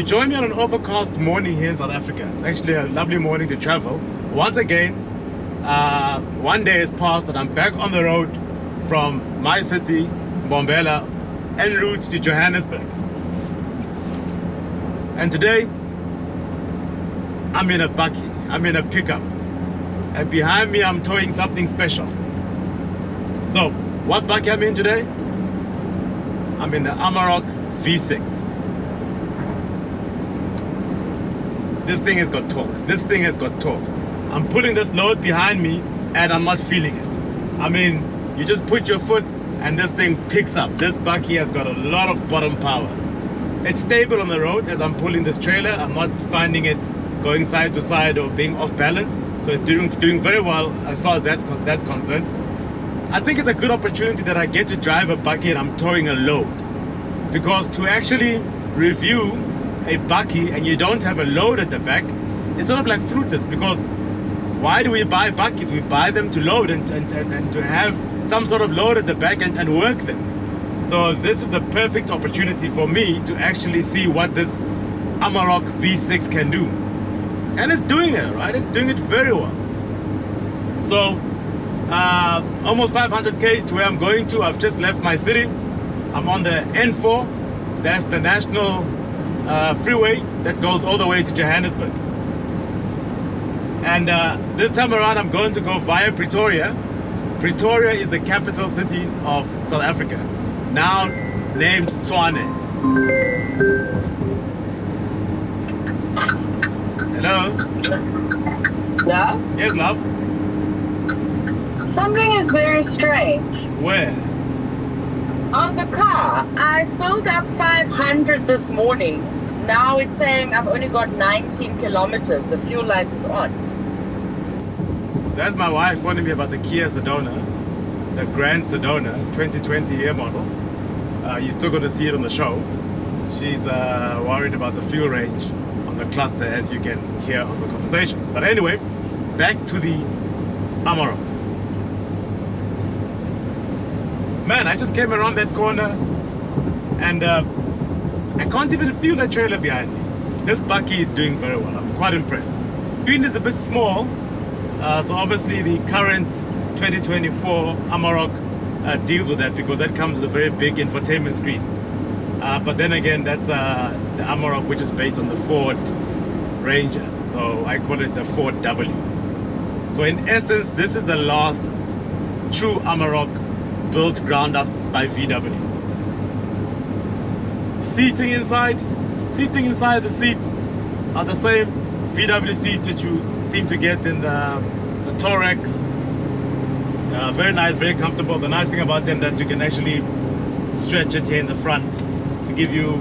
join me on an overcast morning here in South Africa. It's actually a lovely morning to travel. Once again, one day has passed and I'm back on the road from my city, Mbombela, en route to Johannesburg. And today, I'm in a bakkie, I'm in a pickup. And behind me, I'm towing something special. So, what bakkie I'm in today? I'm in the Amarok V6. This thing has got torque. This thing has got torque. I'm putting this load behind me and I'm not feeling it. I mean, you just put your foot and this thing picks up. This bakkie has got a lot of bottom power. It's stable on the road as I'm pulling this trailer. I'm not finding it going side to side or being off balance. So it's doing very well as far as that's concerned. I think it's a good opportunity that I get to drive a bakkie and I'm towing a load. Because to actually review a bakkie and you don't have a load at the back, it's sort of like fruitless, because why do we buy bakkies? We buy them to load and to have some sort of load at the back and work them. So this is the perfect opportunity for me to actually see what this Amarok V6 can do. And it's doing it, right? It's doing it very well. So almost 500 k's to where I'm going to. I've just left my city. I'm on the N4. That's the national freeway that goes all the way to Johannesburg. And this time around I'm going to go via Pretoria. Pretoria is the capital city of South Africa, now named Tshwane. Hello? Yeah? Yes, love? Something is very strange. Where? On the car, I filled up 500 this morning. Now it's saying I've only got 19 kilometers. The fuel light is on. That's my wife phoning me about the Kia Sedona, the Grand Sedona 2020 year model. You're still going to see it on the show. She's worried about the fuel range on the cluster, as you can hear on the conversation. But anyway, back to the Amarok. Man, I just came around that corner and I can't even feel that trailer behind me. This bakkie is doing very well. I'm quite impressed. Screen is a bit small, so obviously the current 2024 Amarok deals with that, because that comes with a very big infotainment screen. But then again, that's the Amarok, which is based on the Ford Ranger. So I call it the Ford W. So in essence, this is the last true Amarok built ground up by VW. Seating inside the seats are the same VW seats that you seem to get in the Touareg. Very nice, very comfortable. The nice thing about them that you can actually stretch it here in the front to give you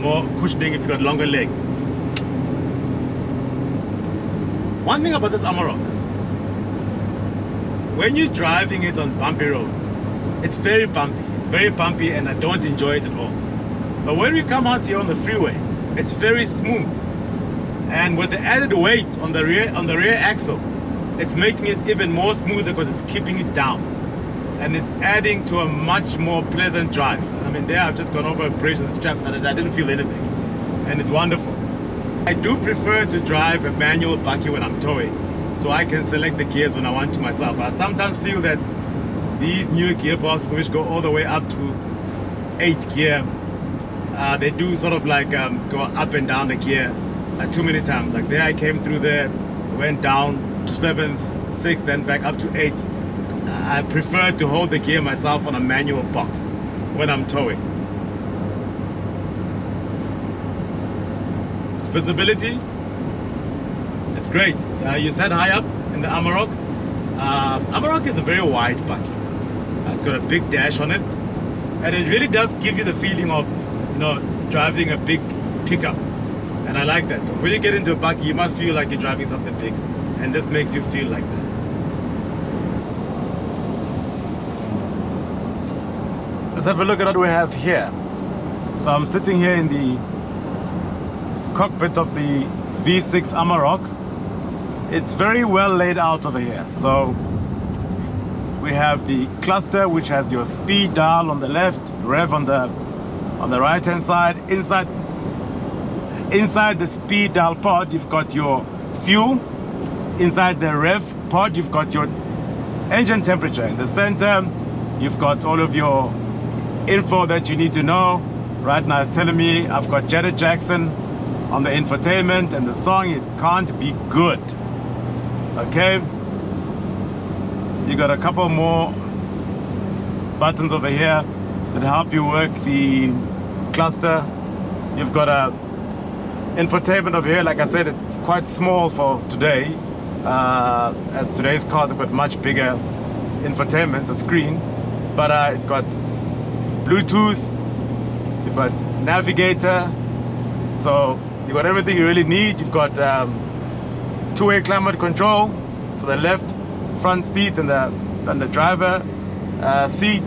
more cushioning if you've got longer legs. One thing about this Amarok, when you're driving it on bumpy roads, it's very bumpy. It's very bumpy and I don't enjoy it at all. But when we come out here on the freeway, it's very smooth. And with the added weight on the rear axle, it's making it even more smoother because it's keeping it down. And it's adding to a much more pleasant drive. I mean, there I've just gone over a bridge and the straps and I didn't feel anything. And it's wonderful. I do prefer to drive a manual bakkie when I'm towing, so I can select the gears when I want to myself. I sometimes feel that these new gearboxes, which go all the way up to 8th gear, they do sort of like go up and down the gear too many times. Like there I came through there, went down to 7th, 6th, then back up to 8th. I prefer to hold the gear myself on a manual box when I'm towing. Visibility, it's great. You sat high up in the Amarok. Amarok is a very wide bakkie. It's got a big dash on it, and it really does give you the feeling of, you know, driving a big pickup. And I like that. When you get into a bakkie, you must feel like you're driving something big, and this makes you feel like that. Let's have a look at what we have here. So I'm sitting here in the cockpit of the V6 Amarok. It's very well laid out over here. So we have the cluster, which has your speed dial on the left, rev on the On the right hand side, inside the speed dial pod, you've got your fuel. Inside the rev pod, you've got your engine temperature. In the center, you've got all of your info that you need to know. Right now it's telling me I've got Janet Jackson on the infotainment, and the song is Can't Be Good. Okay, you got a couple more buttons over here that help you work the cluster. You've got a infotainment over here. Like I said, it's quite small for today, as today's cars have got much bigger infotainment, the screen, but it's got Bluetooth, you've got navigator, so you've got everything you really need. You've got two-way climate control for the left front seat, and the driver seat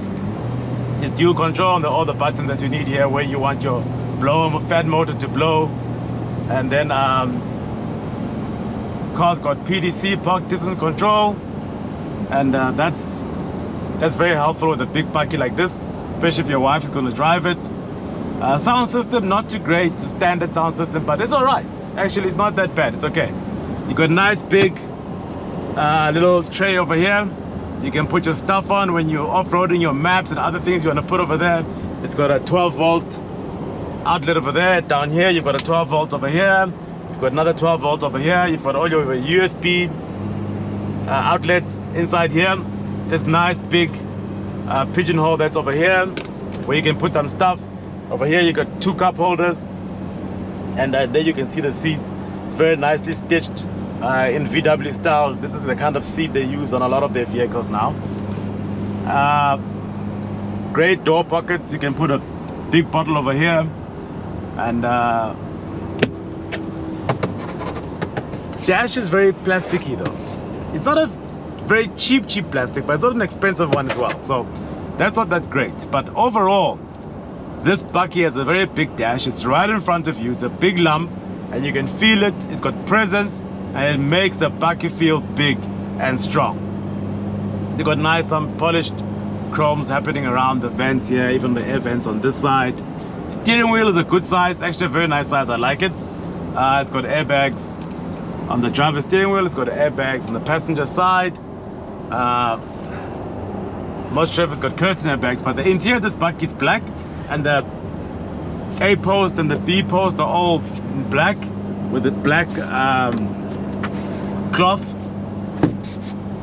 is dual control, and all the buttons that you need here where you want your fan motor to blow. And then car's got PDC, park distance control, and that's very helpful with a big bakkie like this, especially if your wife is going to drive it. Sound system, not too great. It's a standard sound system, but it's all right. Actually, it's not that bad. It's okay. You got a nice big little tray over here. You can put your stuff on when you're off-roading, your maps and other things you want to put over there. It's got a 12-volt outlet over there. Down here, you've got a 12-volt over here. You've got another 12-volt over here. You've got all your USB outlets inside here. This nice big pigeonhole that's over here, where you can put some stuff. Over here you got two cup holders, and there you can see the seats. It's very nicely stitched in VW style. This is the kind of seat they use on a lot of their vehicles now. Great door pockets. You can put a big bottle over here, and dash is very plasticky though. It's not a very cheap plastic, but it's not an expensive one as well, so that's not that great. But overall, this bakkie has a very big dash. It's right in front of you. It's a big lump, and you can feel it. It's got presence, and it makes the bakkie feel big and strong. They got nice, some polished chromes happening around the vents here, even the air vents on this side. Steering wheel is a good size, actually a very nice size. I like it. It's got airbags on the driver's steering wheel. It's got airbags on the passenger side. Not sure if it's got curtain airbags, but the interior of this bakkie is black, and the A post and the B post are all in black with the black cloth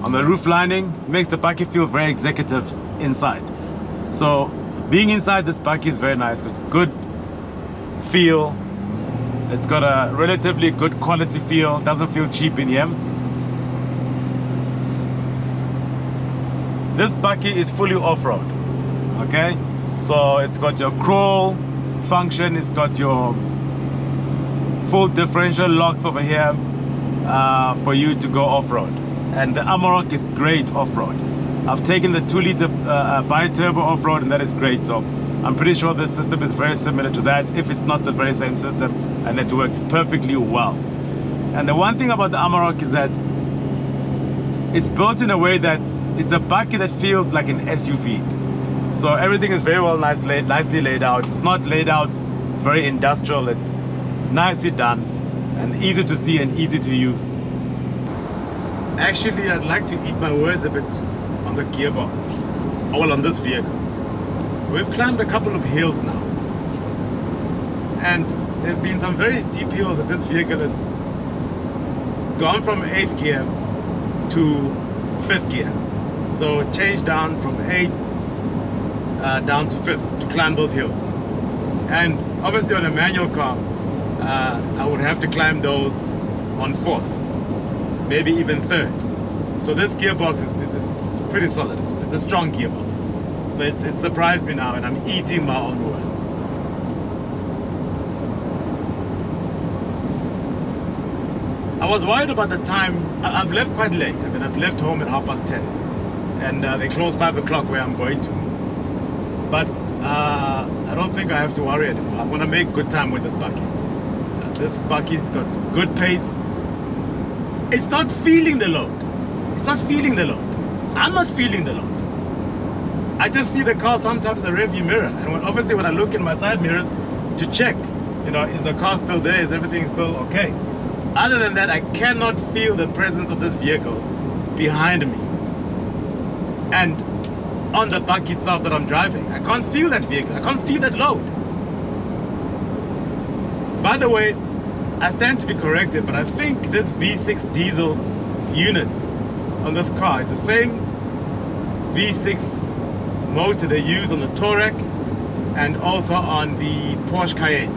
on the roof lining. It makes the bakkie feel very executive inside. So being inside this bakkie is very nice. Good feel. It's got a relatively good quality feel. Doesn't feel cheap in here. This bakkie is fully off-road. Okay, so it's got your crawl function. It's got your full differential locks over here for you to go off-road. And the Amarok is great off-road. I've taken the 2-liter bi-turbo off-road, and that is great. So I'm pretty sure this system is very similar to that, if it's not the very same system, and it works perfectly well. And the one thing about the Amarok is that it's built in a way that it's a bakkie that feels like an SUV. So everything is very well nicely laid out. It's not laid out very industrial. It's nicely done and easy to see and easy to use. Actually, I'd like to eat my words a bit on the gearbox, all on this vehicle. So we've climbed a couple of hills now, and there's been some very steep hills that this vehicle has gone from 8th gear to 5th gear. So it changed down from 8th down to 5th to climb those hills. And obviously on a manual car, I would have to climb those on 4th, maybe even 3rd. So this gearbox is pretty solid. It's a strong gearbox. So it surprised me now, and I'm eating my own words. I was worried about the time. I've left quite late. I mean, I've left home at 10:30, and they close 5 o'clock where I'm going to. But I don't think I have to worry anymore. I'm gonna make good time with this bakkie. This bakkie's got good pace. It's not feeling the load. It's not feeling the load. I'm not feeling the load. I just see the car sometimes in the rearview mirror, and obviously when I look in my side mirrors to check, you know, is the car still there? Is everything still okay? Other than that, I cannot feel the presence of this vehicle behind me and on the bakkie itself that I'm driving. I can't feel that vehicle. I can't feel that load. By the way, I stand to be corrected, but I think this V6 diesel unit on this car is the same V6 motor they use on the Touareg and also on the Porsche Cayenne.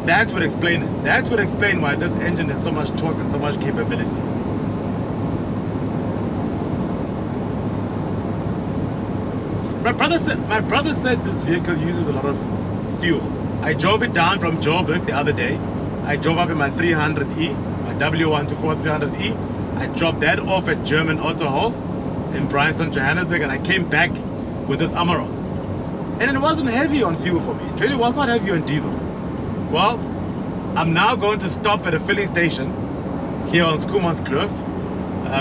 That would explain it. That would explain why this engine has so much torque and so much capability. My brother said this vehicle uses a lot of fuel. I drove it down from Joburg the other day. I drove up in my 300E, my W124 300E. I dropped that off at German Auto Haus in Bryanston, Johannesburg, and I came back with this Amarok. And it wasn't heavy on fuel for me. It really was not heavy on diesel. Well, I'm now going to stop at a filling station here on Schoemanskloof,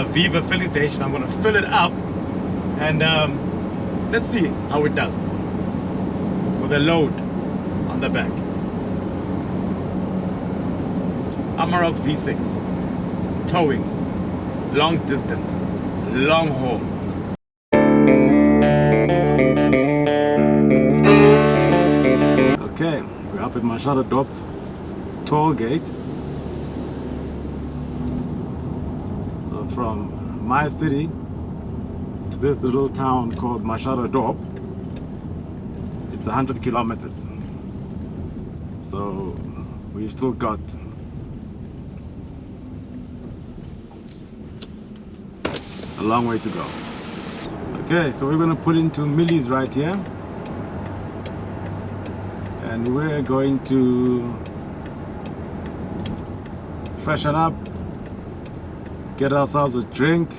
Viva filling station. I'm going to fill it up and let's see how it does with a load on the back. Amarok V6, towing, long distance, long haul. Okay, we're up at Mashadodorp toll gate. So from my city to this little town called Mashadodorp, it's 100 kilometers. So we've still got a long way to go. Okay, so we're going to put into Millie's right here, and we're going to freshen up, get ourselves a drink,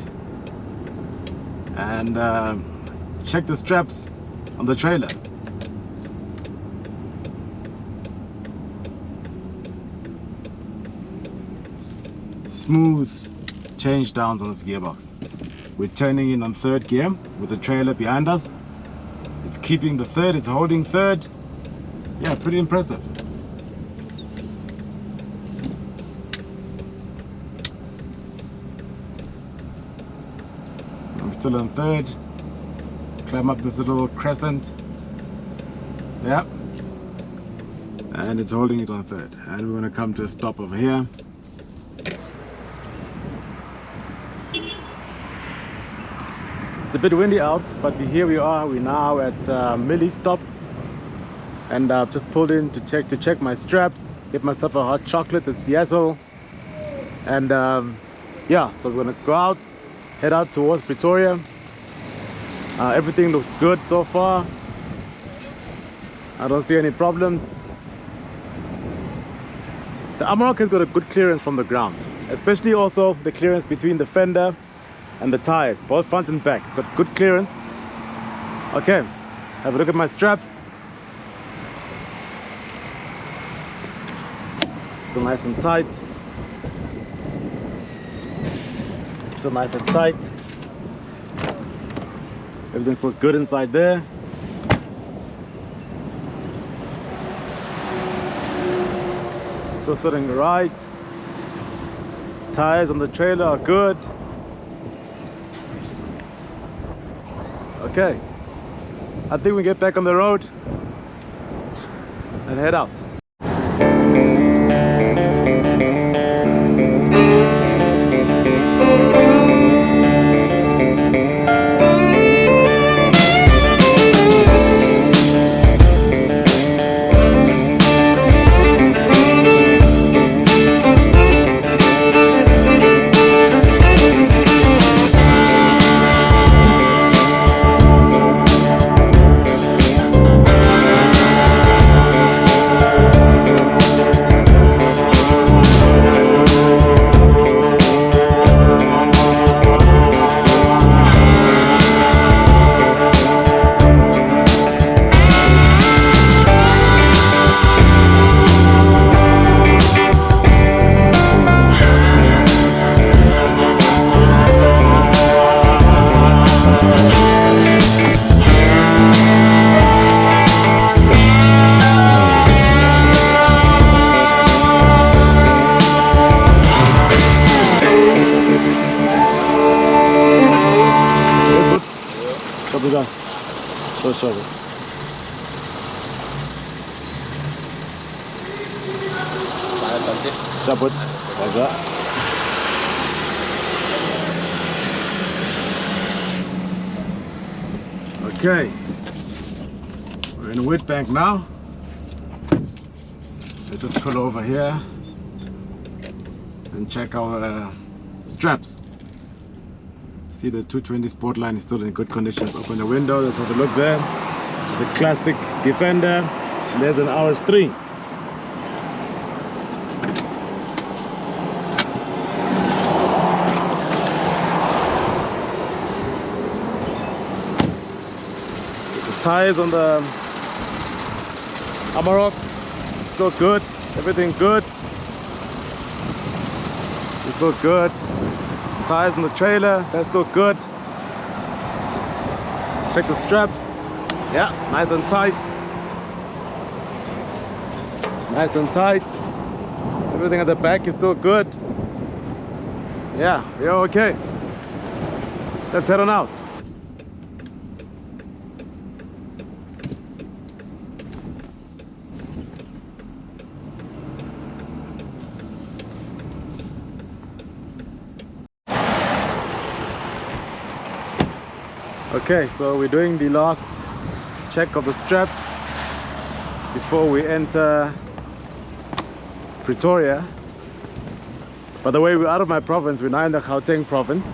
and check the straps on the trailer. Smooth change downs on this gearbox. We're turning in on third gear with the trailer behind us. It's keeping the third, it's holding third. Yeah, pretty impressive. I'm still on third. Climb up this little crescent. Yeah. And it's holding it on third. And we're going to come to a stop over here. It's a bit windy out, but here we are. We're now at Millie's stop, and I've just pulled in to check my straps, get myself a hot chocolate at Seattle, and yeah, so we're gonna go out, head out towards Pretoria. Everything looks good so far. I don't see any problems. The Amarok has got a good clearance from the ground, especially also the clearance between the fender and the tires, both front and back. It's got good clearance. Okay, have a look at my straps. Still nice and tight. Still nice and tight. Everything's looks good inside there. Still sitting right. Tires on the trailer are good. Okay, I think we get back on the road and head out. go. Show. Cabut. Agak. Okay. We're in a wheat bank now. Let's just pull over here and check our straps. See the 220 Sportline is still in good condition. Let's open the window. Let's have a look there. It's a classic Defender. And there's an RS3. Tires on the Amarok, still good, everything good, it's still good. Tires on the trailer, that's still good. Check the straps, yeah, nice and tight. Nice and tight. Everything at the back is still good. Yeah, we're okay. Let's head on out. Okay, so we're doing the last check of the straps before we enter Pretoria. By the way, we're out of my province, we're now in the Gauteng province.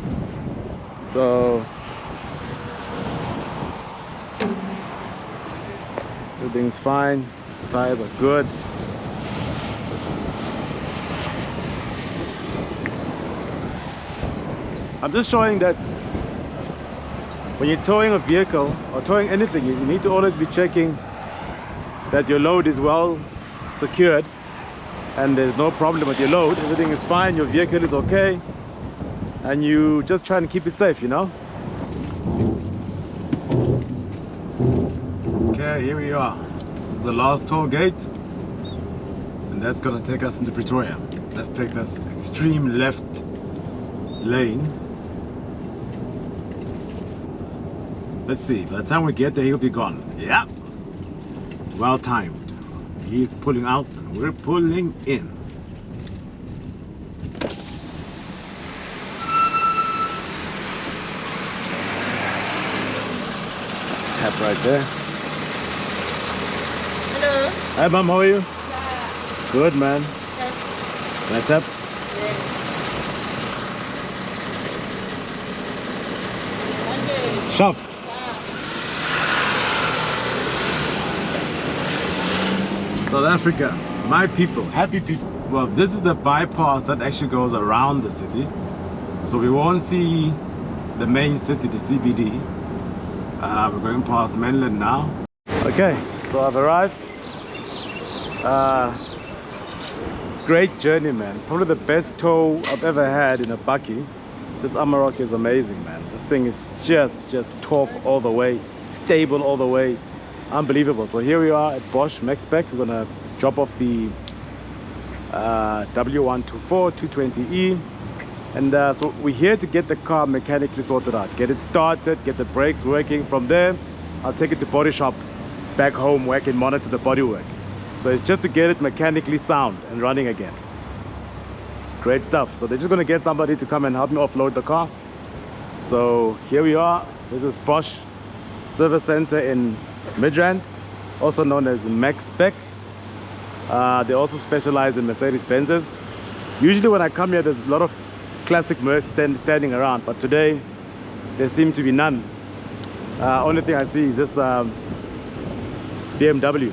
So everything's fine, the tires are good. I'm just showing that when you're towing a vehicle or towing anything, you need to always be checking that your load is well secured and there's no problem with your load. Everything is fine, your vehicle is okay, and you just try and keep it safe, you know. Okay, here we are. This is the last toll gate, and that's gonna take us into Pretoria. Let's take this extreme left lane. Let's see, by the time we get there, he'll be gone. Yeah, well timed. He's pulling out and we're pulling in. Let's tap right there. Hello. Hi mom, how are you? Yeah. Good man. Tap. Can I tap? Yes. Okay. Shop. South Africa, my people, happy people. Well, this is the bypass that actually goes around the city, so we won't see the main city, the CBD. We're going past mainland now. Okay, so I've arrived. Great journey, man. Probably the best tow I've ever had in a bakkie. This Amarok is amazing, man. This thing is just torque all the way, stable all the way. Unbelievable. So here we are at Bosch Mexspec. We're gonna drop off the W124 220E, and so we're here to get the car mechanically sorted out, get it started, get the brakes working. From there I'll take it to body shop back home where I can monitor the bodywork. So it's just to get it mechanically sound and running again. Great stuff. So they're just gonna get somebody to come and help me offload the car. So here we are. This is Bosch Service Center in Midrand, also known as Mexspec. They also specialize in Mercedes Benzes. Usually when I come here, there's a lot of classic Mercs standing around, but today there seem to be none. Only thing I see is this BMW.